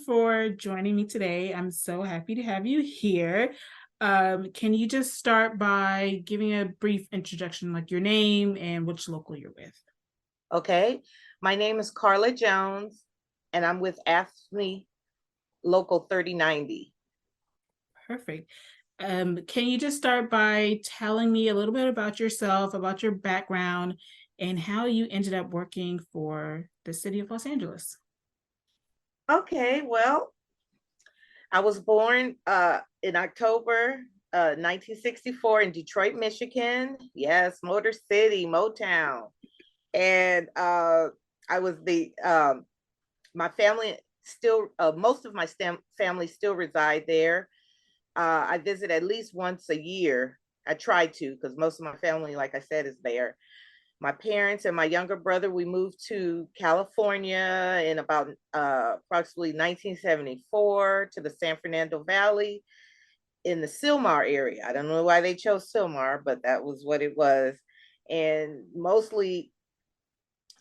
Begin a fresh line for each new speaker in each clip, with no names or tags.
for joining me today. I'm so happy to have you here. Can you just start by giving a brief introduction, like your name and which local you're with?
Okay, my name is Carla Jones, and I'm with AFSCME Local 3090.
Perfect. Can you just start by telling me a little bit about yourself, about your background, and how you ended up working for the city of Los Angeles?
Okay, well, I was born in October 1964 in Detroit, Michigan. Yes, Motor City, Motown. And I was my family still, most of my family still reside there. I visit at least once a year. I try to, because most of my family, like I said, is there. My parents and my younger brother, we moved to California in about approximately 1974 to the San Fernando Valley in the Sylmar area. I don't know why they chose Sylmar, but that was what it was. And mostly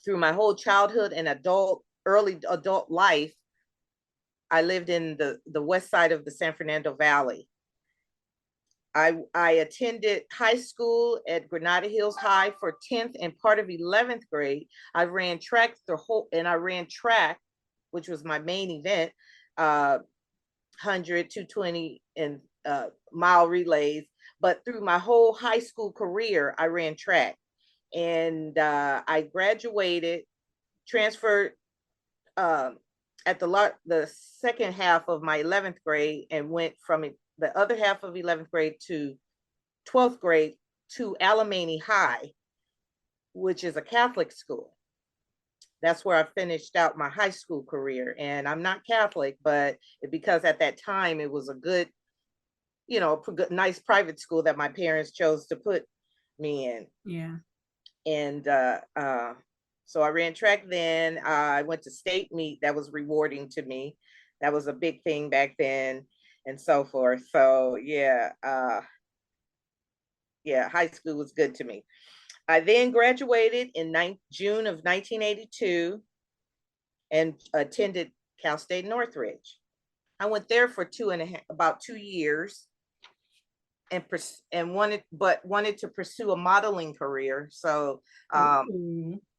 through my whole childhood and early adult life, I lived in the west side of the San Fernando Valley. I attended high school at Granada Hills High for 10th and part of 11th grade. I ran track I ran track, which was my main event, 100, 220, and mile relays. But through my whole high school career, I ran track. And I graduated, transferred at the second half of my 11th grade and went from the other half of 11th grade to 12th grade to Alamany High, which is a Catholic school. That's where I finished out my high school career. And I'm not Catholic, but because at that time it was a good, nice private school that my parents chose to put me in.
Yeah.
And so I ran track then. I went to state meet. That was rewarding to me. That was a big thing back then and so forth. So yeah, high school was good to me. I then graduated in June of 1982 and attended Cal State Northridge. I went there for about 2 years and wanted to pursue a modeling career. So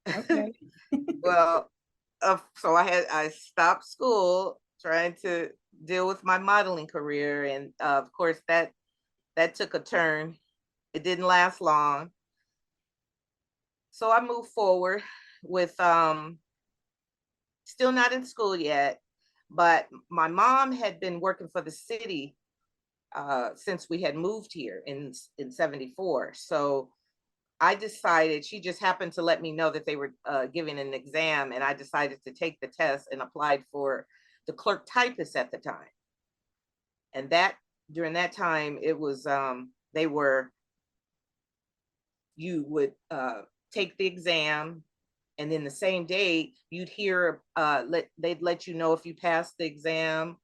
Okay.
well, so I stopped school trying to deal with my modeling career, and of course that took a turn. It didn't last long, so I moved forward with still not in school yet, but my mom had been working for the city since we had moved here in 74. So I decided, she just happened to let me know that they were giving an exam, and I decided to take the test and applied for the clerk typist at the time. And during that time, it was, you would take the exam, and then the same day you'd hear, they'd let you know if you passed the exam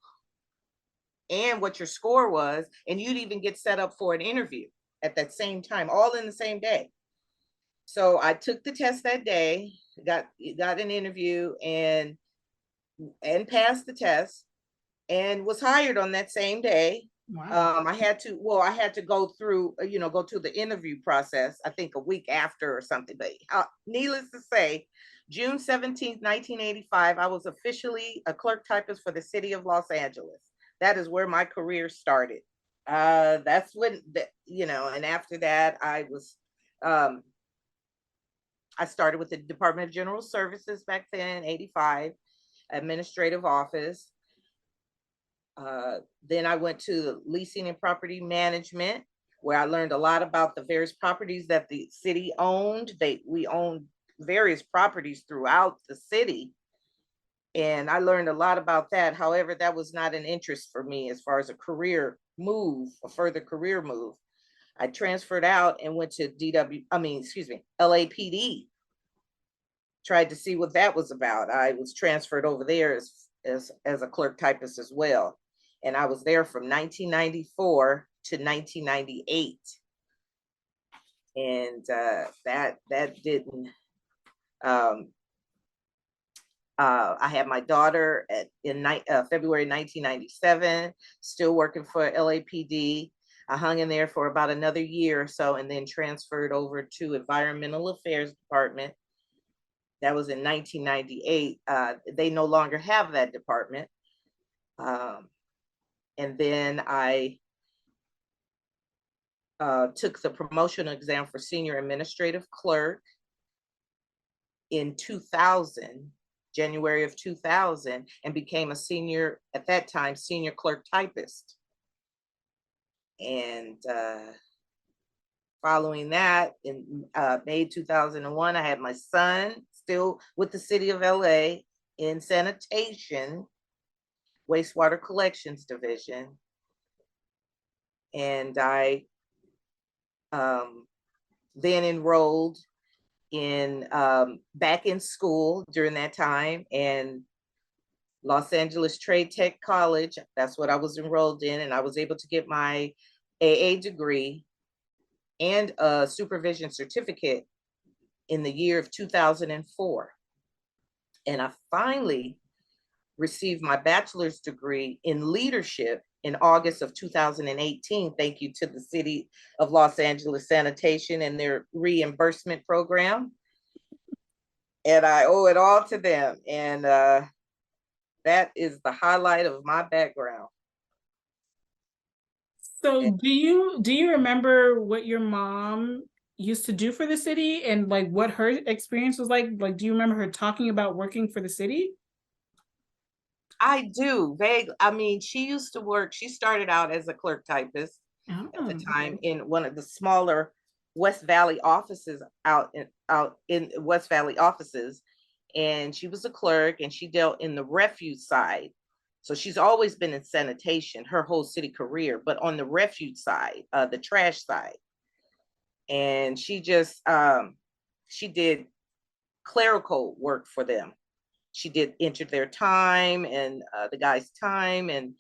and what your score was, and you'd even get set up for an interview at that same time, all in the same day. So I took the test that day, got an interview, and passed the test, and was hired on that same day.
Wow.
I had to go through, go through the interview process, I think a week after or something. But needless to say, June 17th, 1985, I was officially a clerk typist for the city of Los Angeles. That is where my career started. That's when, and after that, I started with the Department of General Services back then, 85, administrative office. Then I went to leasing and property management, where I learned a lot about the various properties that the city owned. We owned various properties throughout the city, and I learned a lot about that. However, that was not an interest for me as far as a further career move. I transferred out and went to LAPD. Tried to see what that was about. I was transferred over there as a clerk typist as well. And I was there from 1994 to 1998. And that didn't, I had my daughter in February 1997, still working for LAPD. I hung in there for about another year or so and then transferred over to Environmental Affairs Department. That was in 1998. They no longer have that department. And then I took the promotional exam for senior administrative clerk in 2000, January of 2000, and became a senior, at that time, senior clerk typist. And following that, in May 2001, I had my son, still with the city of LA, in sanitation, wastewater collections division. And I then enrolled in back in school during that time, and Los Angeles Trade Tech College. That's what I was enrolled in, and I was able to get my AA degree and a supervision certificate in the year of 2004. And I finally received my bachelor's degree in leadership in August of 2018. Thank you to the city of Los Angeles Sanitation and their reimbursement program. And I owe it all to them. And that is the highlight of my background.
So do you remember what your mom used to do for the city and like what her experience was like? Like, do you remember her talking about working for the city?
I do vague. I mean, she used to work. She started out as a clerk typist at the
Oh,
time in one of the smaller West Valley offices out in West Valley offices, and she was a clerk and she dealt in the refuse side. So she's always been in sanitation her whole city career, but on the refuge side, the trash side, and she did clerical work for them. She did enter their time and the guy's time, and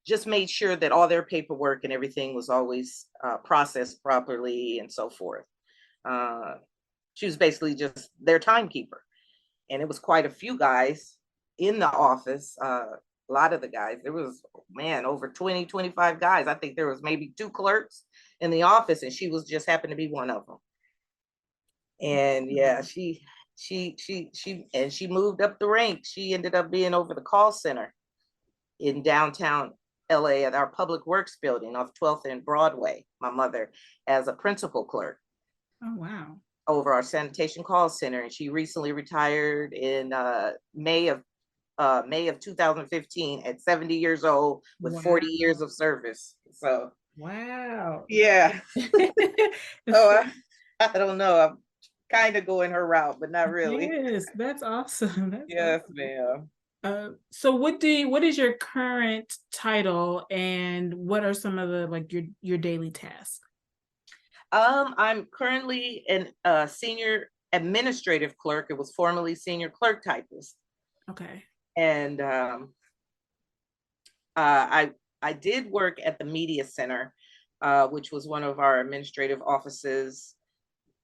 just made sure that all their paperwork and everything was always processed properly and so forth. Uh, she was basically just their timekeeper. And it was quite a few guys in the office. A lot of the guys, there was, man, over 20, 25 guys. I think there was maybe 2 clerks in the office, and she was just happened to be one of them. And yeah, she moved up the ranks. She ended up being over the call center in downtown LA at our public works building off 12th and Broadway, my mother, as a principal clerk
oh wow.
over our sanitation call center. And she recently retired in May of 2015 at 70 years old with
Wow.
40 years of service. So
Wow.
yeah. Oh, I don't know. I'm kind of going her route, but not really.
Yes, that's awesome. That's
Yes,
awesome.
ma'am.
So what is your current title and what are some of the like your daily tasks?
I'm currently an senior administrative clerk. It was formerly senior clerk typist,
Okay.
and I did work at the media center, which was one of our administrative offices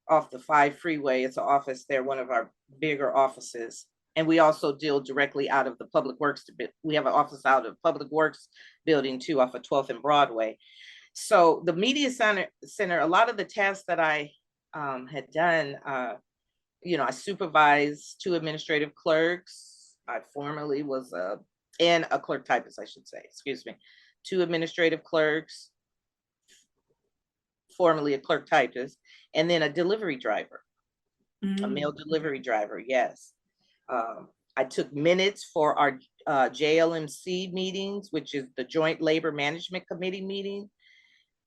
off the 5 freeway. It's an office there, one of our bigger offices. And we also deal directly out of the public works. We have an office out of public works building too, off of 12th and Broadway. So the media center, a lot of the tasks that I had done, I supervised 2 administrative clerks. I formerly was and a clerk typist, I should say, excuse me, 2 administrative clerks, formerly a clerk typist, and then a delivery driver, a mail delivery driver. Yes. I took minutes for our JLMC meetings, which is the Joint Labor Management Committee meeting,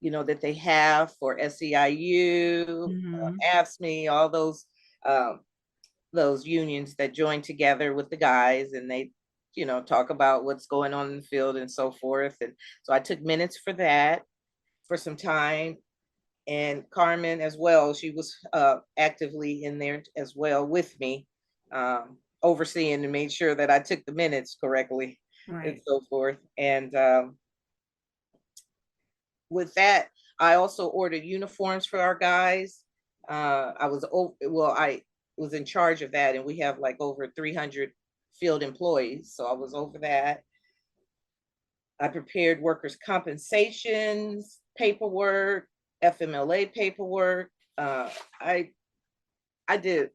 that they have for SEIU, AFSCME, all those unions that join together with the guys, and they, talk about what's going on in the field and so forth. And so I took minutes for that for some time. And Carmen as well, she was actively in there as well with me, overseeing and made sure that I took the minutes correctly and
Right.
so forth. And with that, I also ordered uniforms for our guys. I was in charge of that, and we have like over 300 field employees. So I was over that. I prepared workers' compensations, paperwork, FMLA paperwork. I I did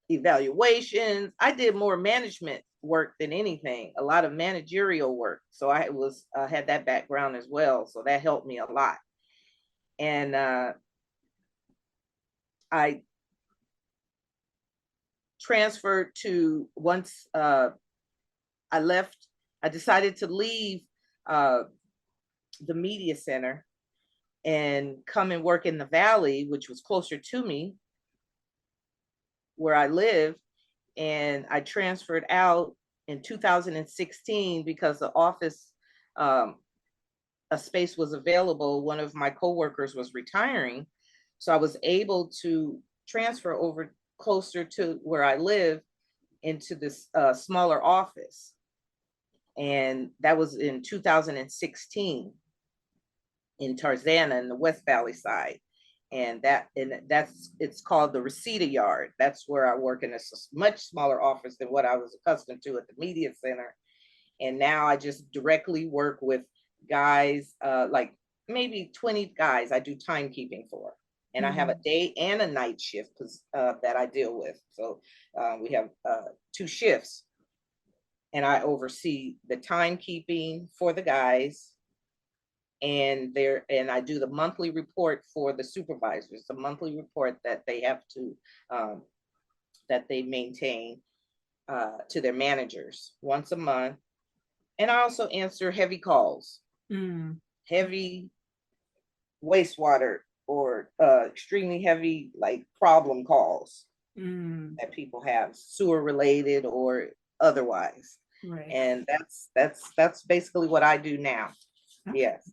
evaluations. I did more management work than anything, a lot of managerial work. So I had that background as well. So that helped me a lot. And I transferred to once I left, I decided to leave uh, the media center and come and work in the valley, which was closer to me where I live. And I transferred out in 2016 because the office, um, a space was available. One of my coworkers was retiring. So I was able to transfer over closer to where I live into this smaller office. And that was in 2016 in Tarzana in the West Valley side. And that's it's called the Reseda Yard. That's where I work, and it's a much smaller office than what I was accustomed to at the media center. And now I just directly work with guys, like maybe 20 guys I do timekeeping for. And I have a day and a night shift that I deal with. So we have 2 shifts, and I oversee the timekeeping for the guys, and I do the monthly report for the supervisors, the monthly report that they have to that they maintain to their managers once a month. And I also answer heavy calls, heavy wastewater or extremely heavy like problem calls that people have, sewer related or otherwise.
Right.
And that's basically what I do now.
Okay.
Yes.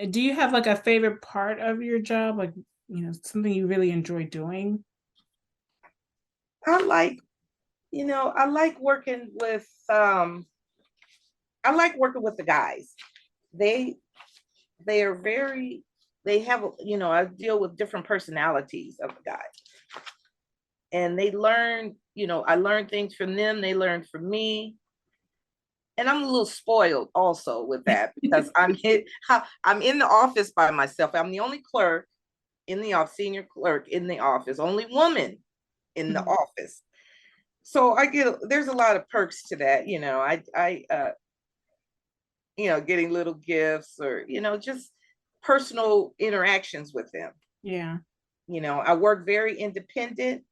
Do you have like a favorite part of your job, like something you really enjoy doing?
I like, I like working with I like working with the guys. They they are very they have, I deal with different personalities of the guys. And they learn, I learn things from them, they learn from me. And I'm a little spoiled also with that because I'm in the office by myself. I'm the only clerk in the office, senior clerk in the office, only woman in the office. So there's a lot of perks to that. Getting little gifts or, just personal interactions with them.
Yeah.
I work very independent.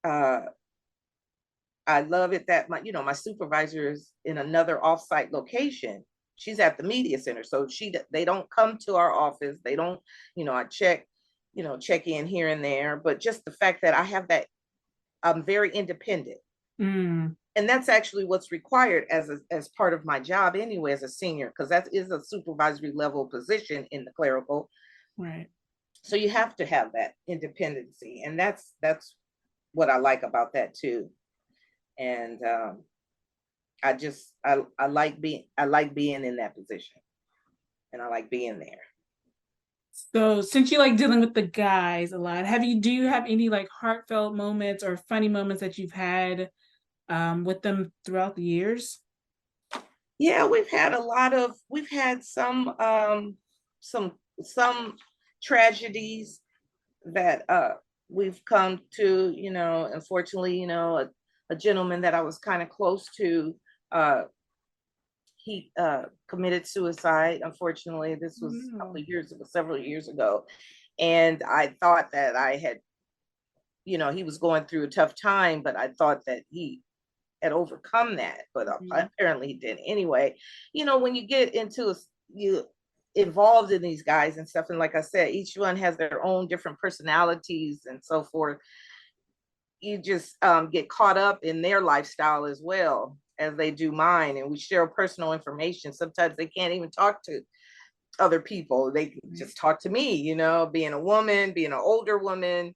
Uh, I love it that my supervisor is in another offsite location. She's at the media center. So they don't come to our office. They don't, I check in here and there, but just the fact that I have that, I'm very independent. And that's actually what's required as part of my job anyway, as a senior, because that is a supervisory level position in the clerical.
Right.
So you have to have that independency. And that's what I like about that too. And I like being in that position, and I like being there.
So since you like dealing with the guys a lot, do you have any like heartfelt moments or funny moments that you've had with them throughout the years?
Yeah, we've had some tragedies that we've come to, unfortunately, a gentleman that I was kind of close to, he committed suicide. Unfortunately, this was a couple of years ago, several years ago. And I thought that I had, he was going through a tough time, but I thought that he had overcome that, but apparently he didn't. Anyway, when you get into you involved in these guys and stuff, and like I said, each one has their own different personalities and so forth. You just get caught up in their lifestyle as well as they do mine, and we share personal information. Sometimes they can't even talk to other people. They just talk to me, being a woman, being an older woman.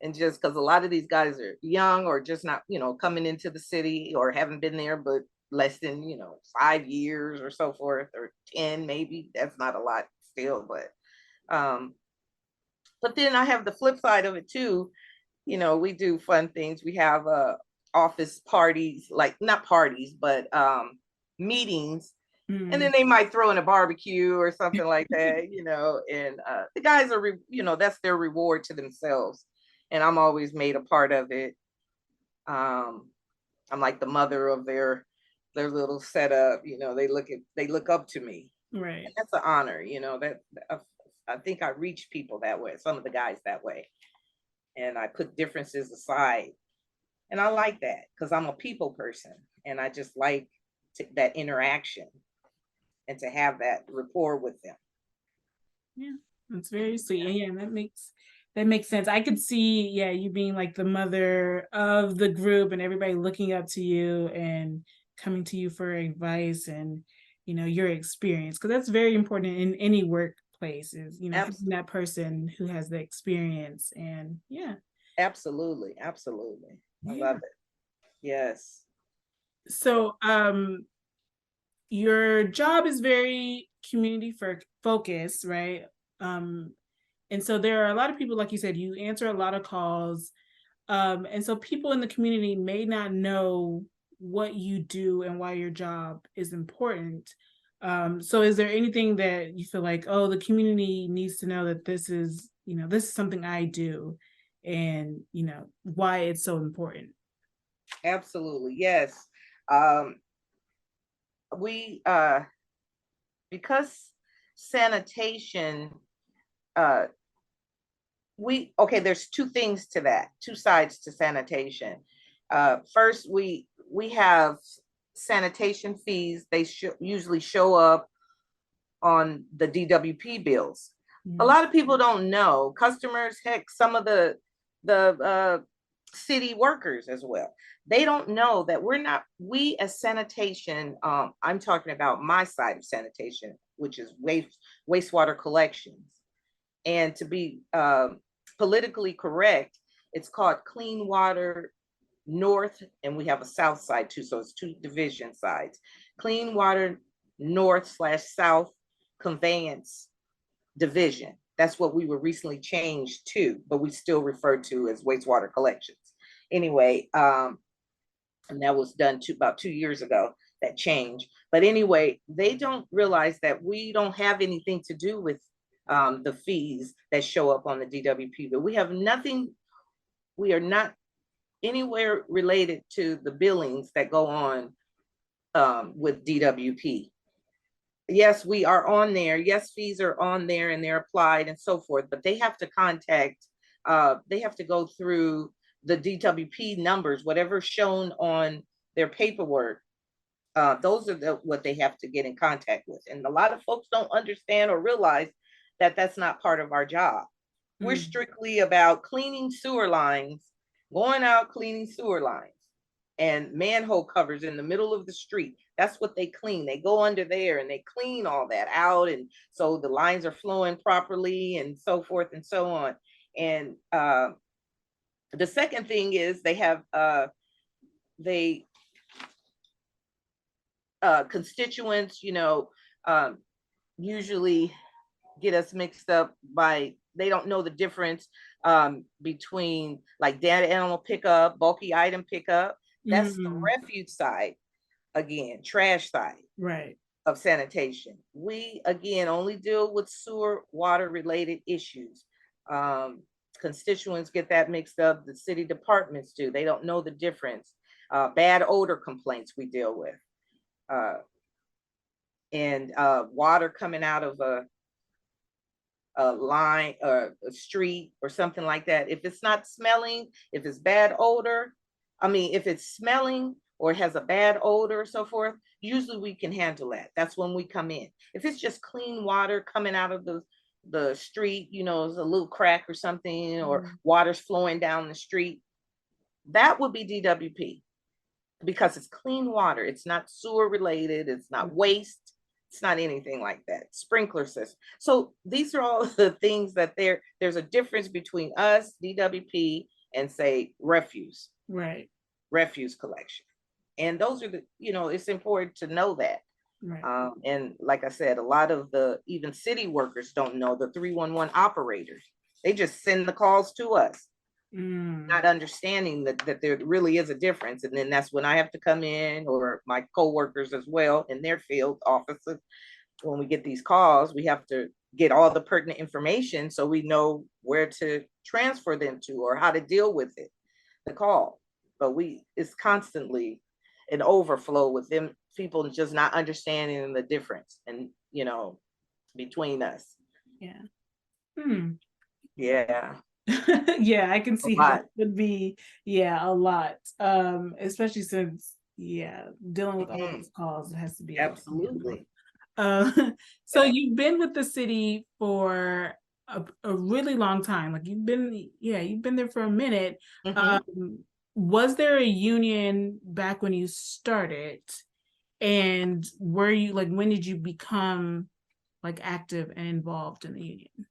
And just because a lot of these guys are young or just not, coming into the city or haven't been there, but less than, 5 years or so forth, or 10, maybe. That's not a lot still, but then I have the flip side of it too. we do fun things. We have office parties, like not parties, but meetings. And then
Mm.
they might throw in a barbecue or something like that, and the guys are, that's their reward to themselves. And I'm always made a part of it. Um, I'm like the mother of their little setup. They look up to me. And
Right.
that's an honor, that I think I reach people that way, some of the guys that way. And I put differences aside. And I like that because I'm a people person and I just like that interaction and to have that rapport with them.
Yeah, that's very sweet. And yeah, that makes sense. I could see, yeah, you being like the mother of the group and everybody looking up to you and coming to you for advice and your experience, because that's very important in any workplace is having
Abs-
that person who has the experience. And yeah.
Absolutely. Absolutely. I love
Yeah.
it. Yes.
So your job is very community focused, right? um and so there are a lot of people, like you said, you answer a lot of calls. And so people in the community may not know what you do and why your job is important. So is there anything that you feel like, oh, the community needs to know that this is something I do, and why it's so important?
Absolutely. Yes. Um, we because sanitation, uh there's two things to that, two sides to sanitation. First, we have sanitation fees. They usually show up on the DWP bills. A
Mhm.
lot of people don't know. Customers, heck, some of the city workers as well. They don't know that we as sanitation, I'm talking about my side of sanitation, which is wastewater collections. And to be politically correct, it's called Clean Water North, and we have a south side too. So it's two division sides. Clean Water North/South Conveyance Division. That's what we were recently changed to, but we still refer to as wastewater collections. Anyway, and that was done about 2 years ago, that change. But anyway, they don't realize that we don't have anything to do with the fees that show up on the DWP, but we have nothing, we are not anywhere related to the billings that go on with DWP. Yes, we are on there. Yes, fees are on there and they're applied and so forth, but they have to they have to go through the DWP numbers, whatever's shown on their paperwork. Those are what they have to get in contact with. And a lot of folks don't understand or realize that that's not part of our job. We're
Mm.
strictly about cleaning sewer lines, going out cleaning sewer lines and manhole covers in the middle of the street. That's what they clean. They go under there and they clean all that out. And so the lines are flowing properly and so forth and so on. And the second thing is they constituents, um, usually get us mixed up by, they don't know the difference between like dead animal pickup, bulky item pickup. That's the
Mm.
refuge side, again, trash side
Right.
of sanitation. We, again, only deal with sewer water related issues. Um, Constituents get that mixed up. The city departments do. They don't know the difference. Bad odor complaints we deal with. Uh, and water coming out of a line or a street or something like that. If it's not smelling, if it's bad odor, if it's smelling or it has a bad odor or so forth, usually we can handle that. That's when we come in. If it's just clean water coming out of the street, it's a little crack or something, or
Mm.
water's flowing down the street, that would be DWP because it's clean water. It's not sewer related. It's not waste. It's not anything like that. Sprinkler system. So these are all the things that there's a difference between us, DWP, and say
Right.
refuse collection. And those are it's important to know that.
Right.
And like I said, a lot of the even city workers don't know the 311 operators. They just send the calls to us.
Mm,
not understanding that there really is a difference. And then that's when I have to come in, or my coworkers as well in their field offices. When we get these calls, we have to get all the pertinent information so we know where to transfer them to or how to deal with it, the call. But it's constantly an overflow with them, people just not understanding the difference and, between us.
yeah. Hmm.
Yeah,
Yeah, I can
a
see how that
lot.
would be, yeah, a lot. Especially since, yeah, dealing with all
Mhm.
those calls, it has to be a lot to handle.
Absolutely.
Uh, so
Yeah.
you've been with the city for a really long time. Like you've been there for a minute.
Hmm.
Um, was there a union back when you started? And were you like, when did you become like active and involved in the union?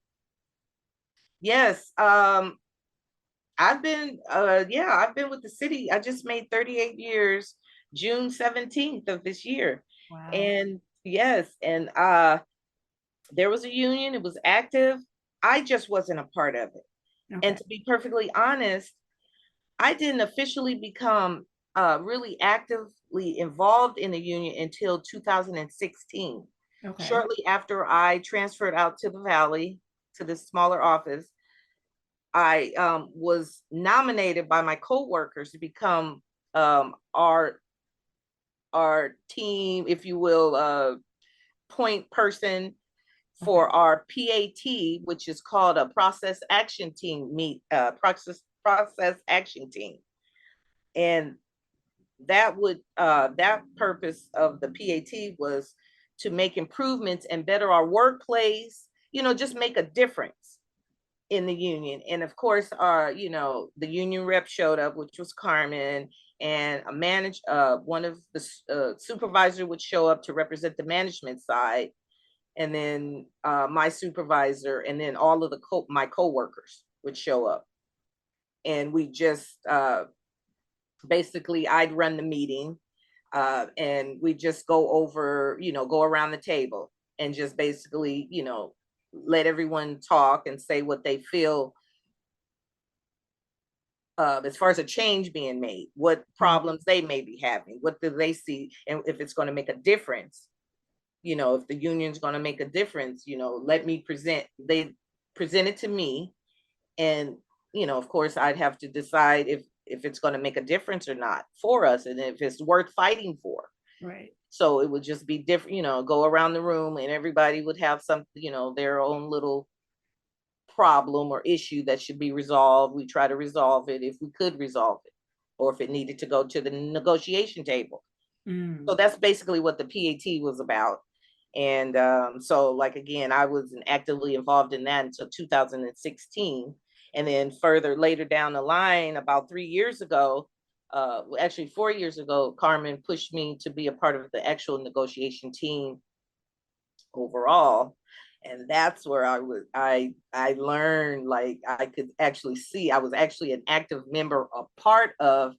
Yes. I've been with the city. I just made 38 years, June 17th of this year.
Wow.
And yes, and there was a union, it was active. I just wasn't a part of it. And
Okay.
to be perfectly honest, I didn't officially become really actively involved in the union until 2016.
Okay.
Shortly after I transferred out to the Valley, to this smaller office, I was nominated by my coworkers to become our team, if you will, point person
Okay.
for our PAT, which is called a process action team process action team. And that purpose of the PAT was to make improvements and better our workplace, just make a difference in the union. And of course, the union rep showed up, which was Carmen, and one of the supervisor would show up to represent the management side, and then my supervisor, and then all of my coworkers would show up, and we just basically I'd run the meeting, and we just go over, go around the table and just basically, let everyone talk and say what they feel, as far as a change being made, what
Mhm.
problems they may be having, what do they see, and if it's going to make a difference. If the union's going to make a difference, let me they present it to me, and of course I'd have to decide if it's going to make a difference or not for us, and if it's worth fighting for.
Right.
So it would just be different, go around the room, and everybody would have some, their own little problem or issue that should be resolved. We try to resolve it if we could resolve it, or if it needed to go to the negotiation table. So
Mm.
that's basically what the PAT was about. And so, like, again, I was actively involved in that until 2016. And then further later down the line, about 3 years ago, actually 4 years ago, Carmen pushed me to be a part of the actual negotiation team overall. And that's where I learned, like, I could actually see I was actually an active member, a part of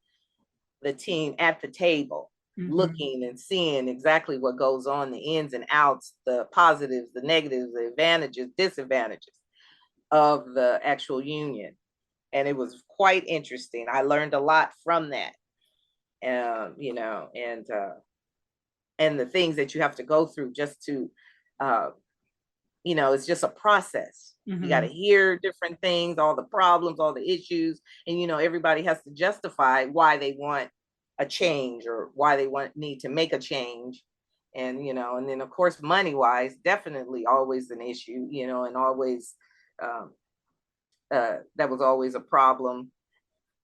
the team at the table,
Hmm.
looking and seeing exactly what goes on, the ins and outs, the positives, the negatives, the advantages, disadvantages of the actual union. And it was quite interesting. I learned a lot from that. And the things that you have to go through just to uh, it's just a process. You got to
Hmm.
hear different things, all the problems, all the issues, and everybody has to justify why they want a change or why they need to make a change. And then of course money wise, definitely always an issue, and always um, that was always a problem.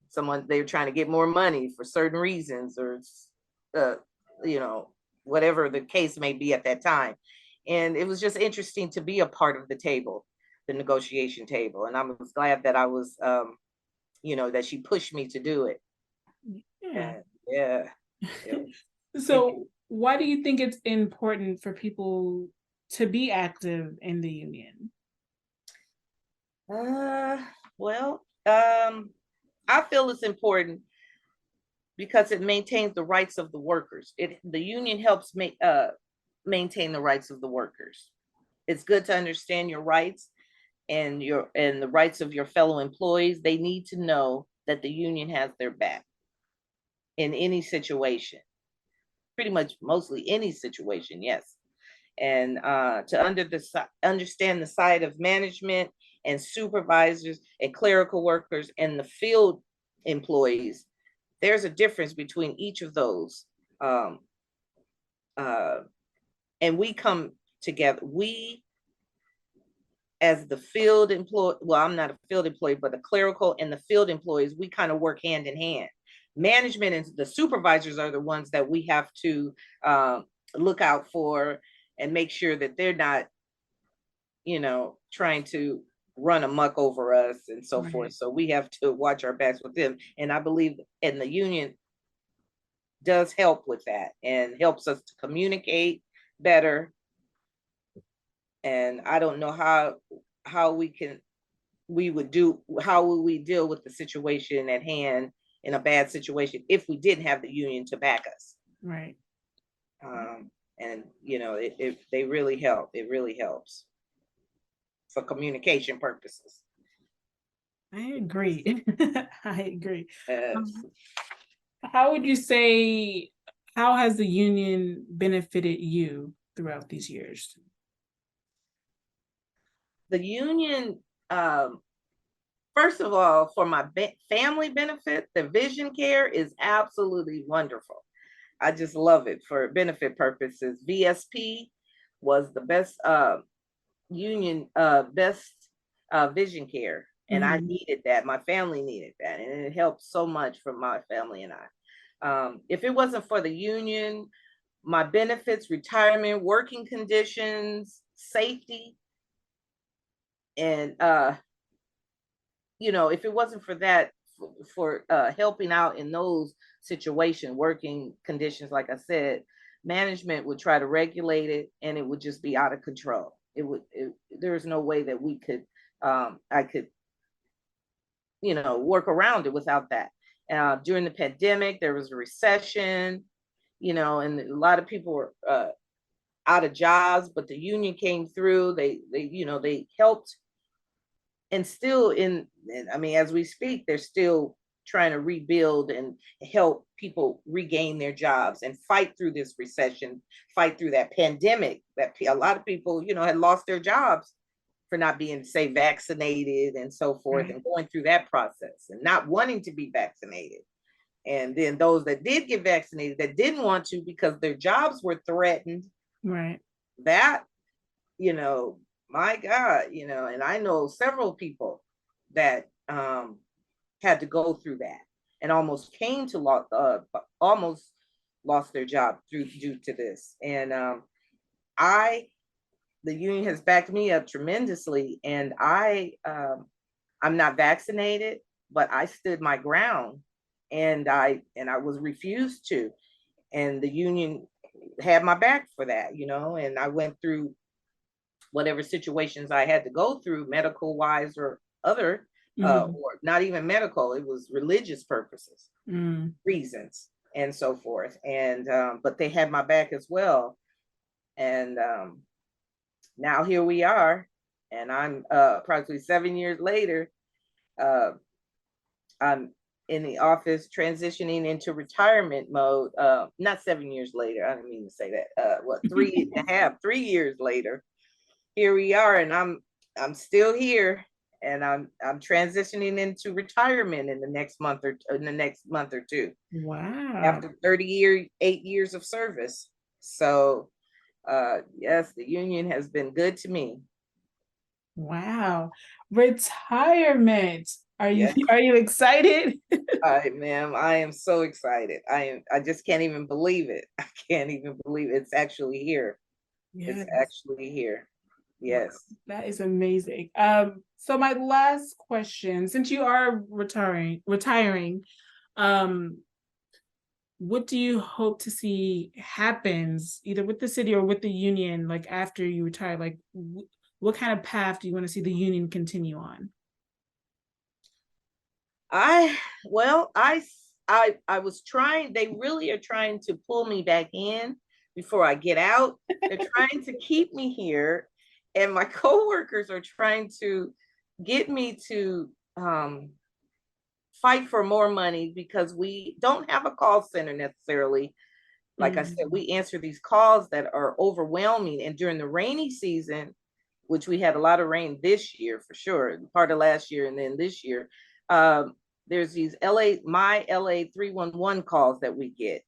Someone, they were trying to get more money for certain reasons, or uh, you know whatever the case may be at that time. And it was just interesting to be a part of the table, the negotiation table, and I was glad that I was that she pushed me to do it.
Yeah.
And yeah, it was interesting.
So why do you think it's important for people to be active in the union?
uh well, I feel it's important because it maintains the rights of the workers. The union helps maintain the rights of the workers. It's good to understand your rights, and the rights of your fellow employees, they need to know that the union has their back in any situation, pretty much mostly any situation, yes. And to understand the side of management and supervisors and clerical workers and the field employees, there's a difference between each of those. Um, uh, and we come together. We, as the field employee, well, I'm not a field employee, but the clerical and the field employees, we kind of work hand in hand. Management and the supervisors are the ones that we have to look out for and make sure that they're not, trying to run amok over us and so forth.
Right.
So we have to watch our backs with them. And I believe, and the union does help with that and helps us to communicate better. And I don't know how we would do, how would we deal with the situation at hand in a bad situation if we didn't have the union to back us.
Right.
And they really help. It really helps for communication purposes.
I agree. I agree.
Yes.
How would you say, how has the union benefited you throughout these years?
The union, first of all, for my family benefit, the vision care is absolutely wonderful. I just love it for benefit purposes. VSP was the best union, best vision care. And I needed that. My family needed that. And it helped so much for my family and I. If it wasn't for the union, my benefits, retirement, working conditions, safety, and if it wasn't for that, for helping out in those situations, working conditions, like I said, management would try to regulate it and it would just be out of control. There's no way that we could, I could, work around it without that. During the pandemic, there was a recession, and a lot of people were out of jobs, but the union came through. They helped, and still I mean, as we speak, they're still trying to rebuild and help people regain their jobs and fight through this recession, fight through that pandemic that a lot of people, had lost their jobs for not being, say, vaccinated and so forth,
Right.
and going through that process and not wanting to be vaccinated. And then those that did get vaccinated that didn't want to because their jobs were threatened.
Right.
That, my God, and I know several people that had to go through that and almost came to almost lost their job due to this. And the union has backed me up tremendously, and I'm not vaccinated, but I stood my ground, and I was refused to, and the union had my back for that, and I went through whatever situations I had to go through, medical wise or other, or not even medical, it was religious purposes, reasons, and so forth. And but they had my back as well. And now here we are, and I'm approximately 7 years later. I'm in the office transitioning into retirement mode. Not 7 years later, I didn't mean to say that. What, 3.5, 3 years later, here we are, and I'm still here, and I'm transitioning into retirement in the next month or two.
Wow.
After 8 years of service. So yes, the union has been good to me.
Wow. Retirement. Are you
Yes.
are you excited?
Ma'am, I am so excited. I just can't even believe it. I can't even believe it's actually here. It's
Yes.
actually here. Yes.
Wow, that is amazing. So my last question, since you are retiring, um, what do you hope to see happens either with the city or with the union, like after you retire? Like, what kind of path do you want to see the union continue on?
I well, I was trying, they really are trying to pull me back in before I get out. They're trying to keep me here. and my coworkers are trying to get me to fight for more money because we don't have a call center necessarily. Like I said,
Mhm.
we answer these calls that are overwhelming. And during the rainy season, which we had a lot of rain this year for sure, part of last year and then this year, there's these my LA 311 calls that we get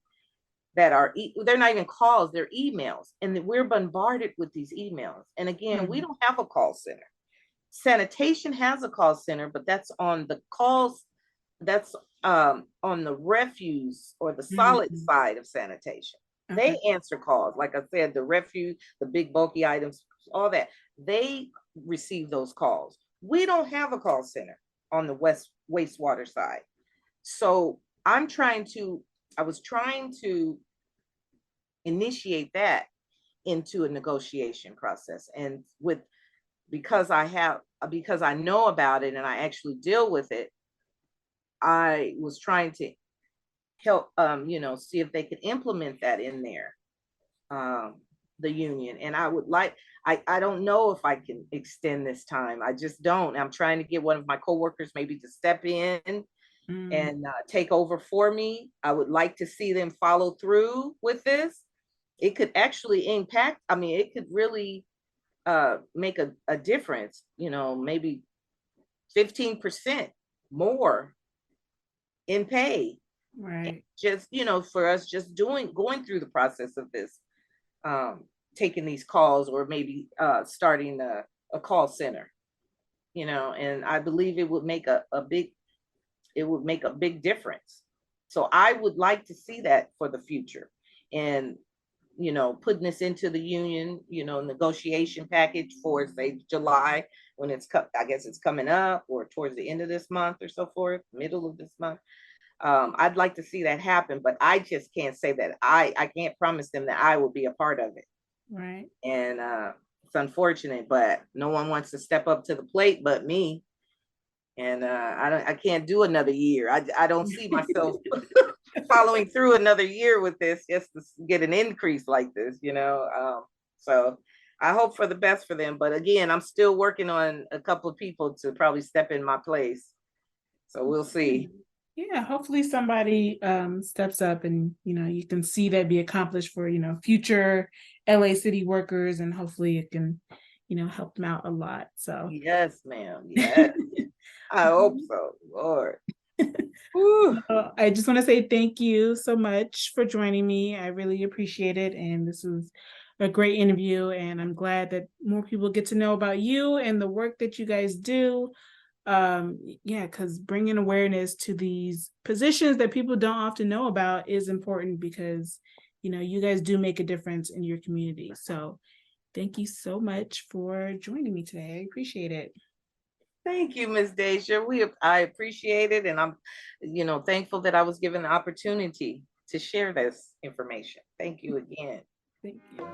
that are they're not even calls, they're emails, and we're bombarded with these emails. And again, we
Mhm.
don't have a call center. Sanitation has a call center, but that's on the calls, that's on the refuse or the solid
Mhm.
side of sanitation. They
Okay.
answer calls. Like I said, the refuse, the big bulky items, all that. They receive those calls. We don't have a call center on the wastewater side. So I was trying to initiate that into a negotiation process. And with because I know about it and I actually deal with it, I was trying to help see if they could implement that in there, um, the union. And I would like, I don't know if I can extend this time. I just don't. I'm trying to get one of my coworkers maybe to step in
Mm.
and take over for me. I would like to see them follow through with this. It could actually impact, I mean, it could really make a difference, maybe 15% more in pay.
Right.
Just, for us just going through the process of this, um, taking these calls or maybe starting a call center, and I believe it would make a big difference. So I would like to see that for the future. And putting this into the union, negotiation package for say July when I guess it's coming up, or towards the end of this month or so forth, middle of this month. I'd like to see that happen, but I just can't say that I can't promise them that I will be a part of it.
Right.
And it's unfortunate, but no one wants to step up to the plate but me. And I can't do another year. I don't see myself following through another year with this just to get an increase like this. So I hope for the best for them. But again, I'm still working on a couple of people to probably step in my place. So we'll see.
Yeah, hopefully somebody steps up and you can see that be accomplished for future LA city workers, and hopefully it can help them out a lot. So
Yes, ma'am. Yes. I hope so. Lord. Whew.
I just want to say thank you so much for joining me. I really appreciate it, and this was a great interview, and I'm glad that more people get to know about you and the work that you guys do. Yeah, because bringing awareness to these positions that people don't often know about is important, because you guys do make a difference in your community. So thank you so much for joining me today. I appreciate it.
Thank you, Miss Deja. I appreciate it, and I'm, thankful that I was given the opportunity to share this information. Thank you again.
Thank you.